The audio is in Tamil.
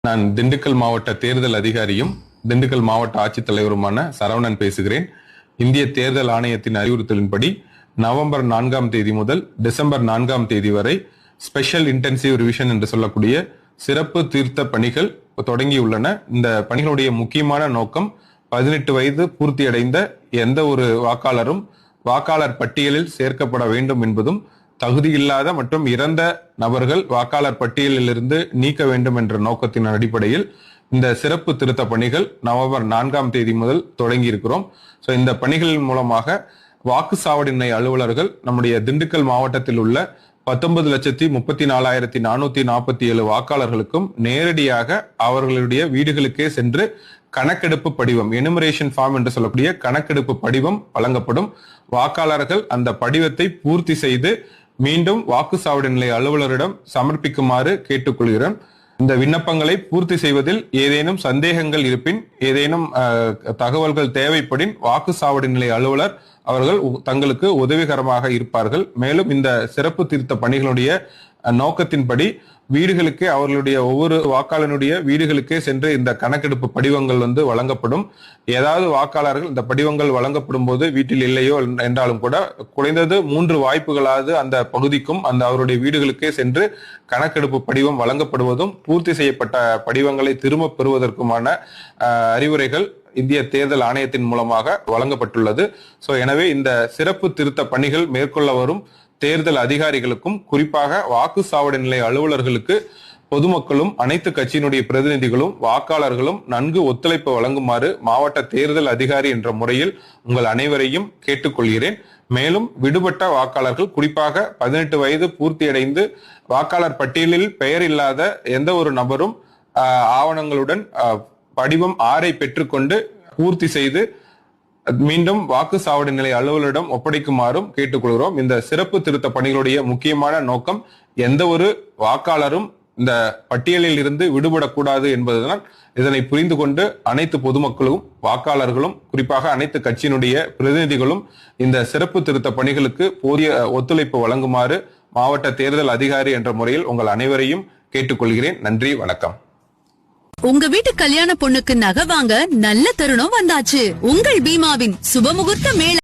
நான் திண்டுக்கல் மாவட்ட தேர்தல் அதிகாரியும் திண்டுக்கல் மாவட்ட ஆட்சித்தலைவருமான சரவணன் பேசுகிறேன். இந்திய தேர்தல் ஆணையத்தின் அறிவுறுத்தலின்படி நவம்பர் 4ஆம் தேதி முதல் டிசம்பர் 4ஆம் தேதி வரை ஸ்பெஷல் இன்டென்சிவ் ரிவிஷன் என்று சொல்லக்கூடிய சிறப்பு தீர்த்த பணிகள் தொடங்கியுள்ளன. இந்த பணிகளுடைய முக்கியமான நோக்கம் 18 வயது பூர்த்தியடைந்த எந்த ஒரு வாக்காளரும் வாக்காளர் பட்டியலில் சேர்க்கப்பட வேண்டும் என்பதும், தகுதியில்லாத மற்றும் இறந்த நபர்கள் வாக்காளர் பட்டியலில் இருந்து நீக்க வேண்டும் என்ற நோக்கத்தின் அடிப்படையில் இந்த சிறப்பு திருத்த பணிகள் நவம்பர் 4ஆம் தேதி முதல் தொடங்கி இருக்கிறோம். இந்த பணிகளின் மூலமாக வாக்குச்சாவடி நிலைய அலுவலர்கள் நம்முடைய திண்டுக்கல் மாவட்டத்தில் உள்ள 19,34,447 வாக்காளர்களுக்கும் நேரடியாக அவர்களுடைய வீடுகளுக்கே சென்று கணக்கெடுப்பு படிவம், எனுமரேஷன் ஃபார்ம் என்று சொல்லக்கூடிய கணக்கெடுப்பு படிவம் வழங்கப்படும். வாக்காளர்கள் அந்த படிவத்தை பூர்த்தி செய்து மீண்டும் வாக்குச்சாவடி நிலைய அலுவலரிடம் சமர்ப்பிக்குமாறு கேட்டுக்கொள்கிறேன். இந்த விண்ணப்பங்களை பூர்த்தி செய்வதில் ஏதேனும் சந்தேகங்கள் இருப்பின், ஏதேனும் தகவல்கள் தேவைப்படின் வாக்குச்சாவடி நிலைய அலுவலர் அவர்கள் தங்களுக்கு உதவிகரமாக இருப்பார்கள். மேலும் இந்த சிறப்பு திருத்த பணிகளுடைய நோக்கத்தின்படி வீடுகளுக்கே, அவர்களுடைய ஒவ்வொரு வாக்காளனுடைய வீடுகளுக்கே சென்று இந்த கணக்கெடுப்பு படிவங்கள் வழங்கப்படும். ஏதாவது வாக்காளர்கள் இந்த படிவங்கள் வழங்கப்படும் போது வீட்டில் இல்லையோ என்றாலும் கூட குறைந்தது 3 வாய்ப்புகளாவது அந்த பகுதிக்கும் அவருடைய வீடுகளுக்கே சென்று கணக்கெடுப்பு படிவம் வழங்கப்படுவதும், பூர்த்தி செய்யப்பட்ட படிவங்களை திரும்ப பெறுவதற்குமான அறிவுரைகள் இந்திய தேர்தல் ஆணையத்தின் மூலமாக வழங்கப்பட்டுள்ளது. எனவே இந்த சிறப்பு திருத்த பணிகள் மேற்கொள்ள வரும் தேர்தல் அதிகாரிகளுக்கும், குறிப்பாக வாக்குச்சாவடி நிலைய அலுவலர்களுக்கு பொதுமக்களும் அனைத்து கட்சியினுடைய பிரதிநிதிகளும் வாக்காளர்களும் நன்கு ஒத்துழைப்பு வழங்குமாறு மாவட்ட தேர்தல் அதிகாரி என்ற முறையில் உங்கள் அனைவரையும் கேட்டுக்கொள்கிறேன். மேலும் விடுபட்ட வாக்காளர்கள், குறிப்பாக 18 வயது பூர்த்தியடைந்து வாக்காளர் பட்டியலில் பெயர் இல்லாத எந்த ஒரு நபரும் ஆவணங்களுடன் படிவம் 6ஐ பெற்றுக்கொண்டு பூர்த்தி செய்து மீண்டும் வாக்குச்சாவடி நிலைய அலுவலரிடம் ஒப்படைக்குமாறும் கேட்டுக்கொள்கிறோம். இந்த சிறப்பு திருத்த பணிகளுடைய முக்கியமான நோக்கம் எந்த ஒரு வாக்காளரும் இந்த பட்டியலில் இருந்து விடுபடக்கூடாது என்பதுதான். இதனை புரிந்து கொண்டு அனைத்து பொதுமக்களும், வாக்காளர்களும், குறிப்பாக அனைத்து கட்சியினுடைய பிரதிநிதிகளும் இந்த சிறப்பு திருத்த பணிகளுக்கு போதிய ஒத்துழைப்பு வழங்குமாறு மாவட்ட தேர்தல் அதிகாரி என்ற முறையில் உங்கள் அனைவரையும் கேட்டுக்கொள்கிறேன். நன்றி, வணக்கம். உங்க வீட்டு கல்யாண பொண்ணுக்கு நகை வாங்க நல்ல தருணம் வந்தாச்சு. உங்கள் பீமாவின் சுபமுகூர்த்த மேள